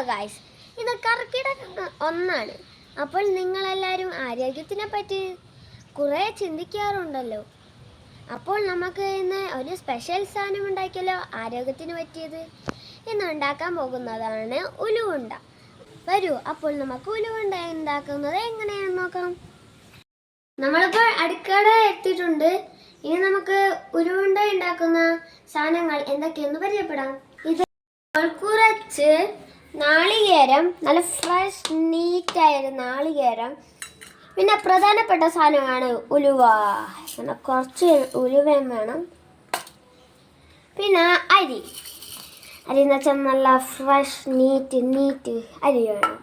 Guys, ഇത് കർക്കിടക ഒന്നാണ്. അപ്പോൾ നിങ്ങളെല്ലാവരും ആരോഗ്യത്തിനെ പറ്റി കുറേ ചിന്തിക്കാറുണ്ടല്ലോ. അപ്പോൾ നമുക്ക് ഇന്ന് ഒരു സ്പെഷ്യൽ സാധനം ഉണ്ടാക്കിയല്ലോ, ആരോഗ്യത്തിന് പറ്റിയത്. ഇന്ന് ഉണ്ടാക്കാൻ പോകുന്നതാണ് ഉലുവ. വരൂ, അപ്പോൾ നമുക്ക് ഉലുവ ഉണ്ടാക്കുന്നത് എങ്ങനെയാണെന്ന് നോക്കാം. നമ്മളിപ്പോൾ അടുക്കള എത്തിയിട്ടുണ്ട്. ഇനി നമുക്ക് ഉലുവ ഉണ്ടാക്കുന്ന സാധനങ്ങൾ എന്തൊക്കെയെന്ന് പരിചയപ്പെടാം. ഇത് കുറച്ച് നാളികേരം, നല്ല ഫ്രഷ് നീറ്റായ നാളികേരം. പിന്നെ പ്രധാനപ്പെട്ട സാധനമാണ് ഉലുവ. കുറച്ച് ഉലുവയും വേണം. പിന്നെ അരി എന്ന് വെച്ചാൽ നല്ല ഫ്രഷ് നീറ്റ് അരി വേണം.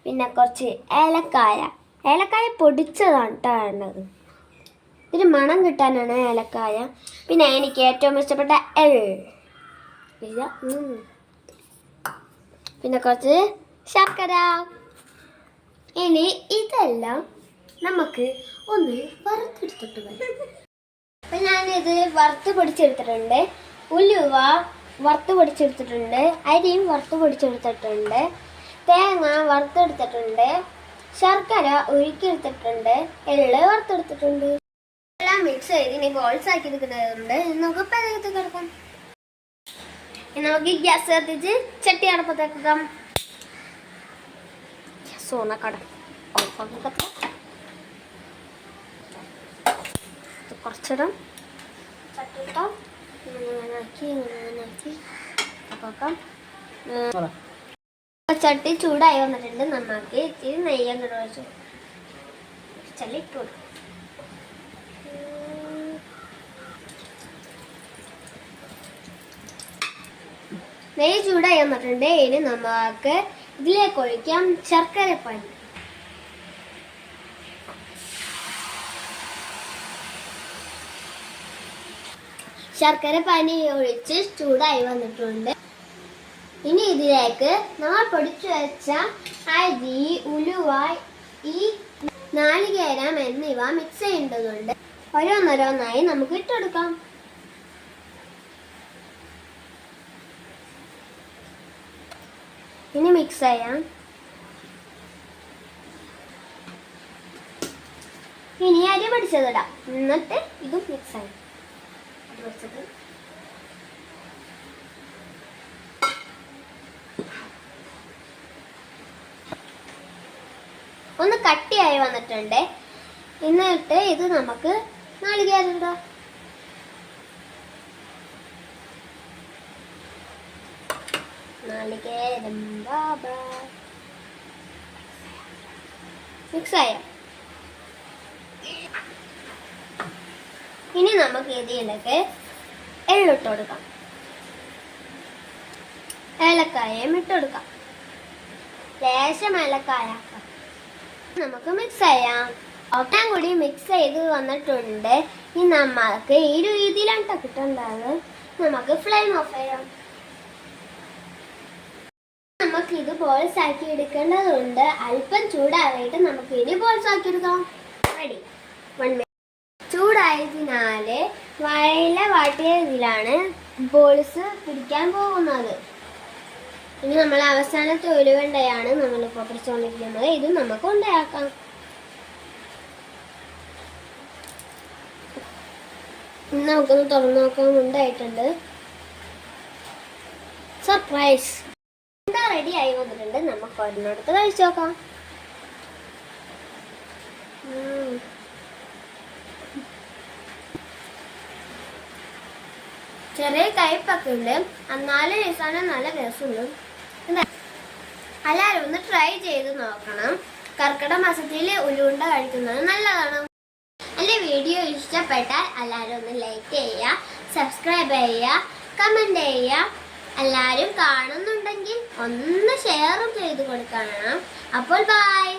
പിന്നെ കുറച്ച് ഏലക്കായ പൊടിച്ചതാണ് വേണ്ടത്. ഇതിന് മണം കിട്ടാനാണ് ഏലക്കായ. പിന്നെ എനിക്ക് ഏറ്റവും ഇഷ്ടപ്പെട്ട പിന്നെ കുറച്ച് ശർക്കര. ഇനി ഇതെല്ലാം നമുക്ക് ഒന്ന് വറുത്തെടുത്തിട്ട് വരാം. അപ്പം ഞാനിത് വറുത്ത് പൊടിച്ചെടുത്തിട്ടുണ്ട്. ഉലുവ വറുത്ത് പൊടിച്ചെടുത്തിട്ടുണ്ട്, അരിയും വറുത്ത് പൊടിച്ചെടുത്തിട്ടുണ്ട്, തേങ്ങ വറുത്തെടുത്തിട്ടുണ്ട്, ശർക്കര ഉരുക്കിയെടുത്തിട്ടുണ്ട്, എള്ള് വറുത്തെടുത്തിട്ടുണ്ട്. എല്ലാം മിക്സ് ചെയ്ത് ഇനി ബോൾസ് ആക്കി എടുക്കുന്നതുകൊണ്ട് നമുക്ക് പലകത്ത് കിടക്കാം. നമുക്ക് ഗ്യാസ് കത്തിച്ച് ചട്ടി അടപ്പത്തേക്ക് വെക്കാം. കുറച്ചിടാം. ചട്ടിയിട്ടാം ചട്ടി ചൂടായി വന്നിട്ടുണ്ട്. നമുക്ക് ഇത്തിരി നെയ്യം കിടച്ചു ചല്ലിട്ടു കൊടുക്കും. നെയ്യ് ചൂടായി വന്നിട്ടുണ്ട്. ഇനി നമുക്ക് ഇതിലേക്ക് ഒഴിക്കാം ശർക്കരപ്പാനി. ശർക്കരപ്പാനി ഒഴിച്ച് ചൂടായി വന്നിട്ടുണ്ട്. ഇനി ഇതിലേക്ക് നമ്മൾ പൊടിച്ചു വെച്ച അരി, ഉലുവ, ഈ നാളികേരം എന്നിവ മിക്സ് ചെയ്യേണ്ടതുണ്ട്. ഓരോന്നോരോന്നായി നമുക്ക് ഇട്ടെടുക്കാം. ഇനി മിക്സ് ചെയ്യാം. ഇനി അരി പൊടിച്ചതിടാം. എന്നിട്ട് ഇതും മിക്സ് ചെയ്യാം. ഒന്ന് കട്ടിയായി വന്നിട്ടുണ്ട്. എന്നിട്ട് ഇത് നമുക്ക് നാളികേരം ഇടാം. നാളികേരം മിക്സ് ആയ ഇനി നമുക്ക് ഇതിലേക്ക് എള്ളിട്ട് കൊടുക്കാം. ഏലക്കായയും ഇട്ട് കൊടുക്കാം. ലേശം ഏലക്കായ നമുക്ക് മിക്സ് ചെയ്യാം. ഒട്ടാൻ കൂടി മിക്സ് ചെയ്ത് വന്നിട്ടുണ്ട്. ഇനി നമ്മൾക്ക് ഈ രീതിയിലാണ് കിട്ടേണ്ടത്. നമുക്ക് ഫ്ലെയിം ഓഫ് ചെയ്യാം. നമുക്ക് ഇത് ബോൾസ് ആക്കി എടുക്കേണ്ടതുണ്ട്. അല്പം ചൂടായിട്ട് നമുക്ക് ഇനി ബോൾസ് ആക്കി എടുക്കാം. റെഡി. 1 മിനിറ്റ് ചൂടായതിനാല് വാട്ടിയതിലാണ് ബോൾസ് പിടിക്കാൻ പോകുന്നത്. ഇനി നമ്മൾ അവസാനത്തെ ഉലുവയാണ് നമ്മളിപ്പോൾ പിടിച്ചുകൊണ്ടിരിക്കുന്നത്. ഇത് നമുക്ക് ഉണ്ടാക്കാം. നമുക്കൊന്ന് തുറന്നു നോക്കാൻ ഉണ്ടായിട്ടുണ്ട്. സർപ്രൈസ് റെഡി ആയി വന്നിട്ടുണ്ട്. നമുക്ക് ഒരെണ്ണെടുത്ത് കഴിച്ചു നോക്കാം. ചെറിയ കയ്പൊക്കെ ഉണ്ട്, എന്നാലും രസമാണ്, നല്ല രസമുണ്ട്. എല്ലാവരും ഒന്ന് ട്രൈ ചെയ്ത് നോക്കണം. കർക്കിടക മാസത്തിൽ ഉലുവ കഴിക്കുന്നത് നല്ലതാണ്. എൻ്റെ വീഡിയോ ഇഷ്ടപ്പെട്ടാൽ എല്ലാവരും ഒന്ന് ലൈക്ക് ചെയ്യുക, സബ്സ്ക്രൈബ് ചെയ്യുക, കമൻറ്റ് ചെയ്യുക. എല്ലാവരും കാണുന്നുണ്ടെങ്കിൽ ഒന്ന് ഷെയറും ചെയ്ത് കൊടുക്കണം. അപ്പോൾ ബൈ.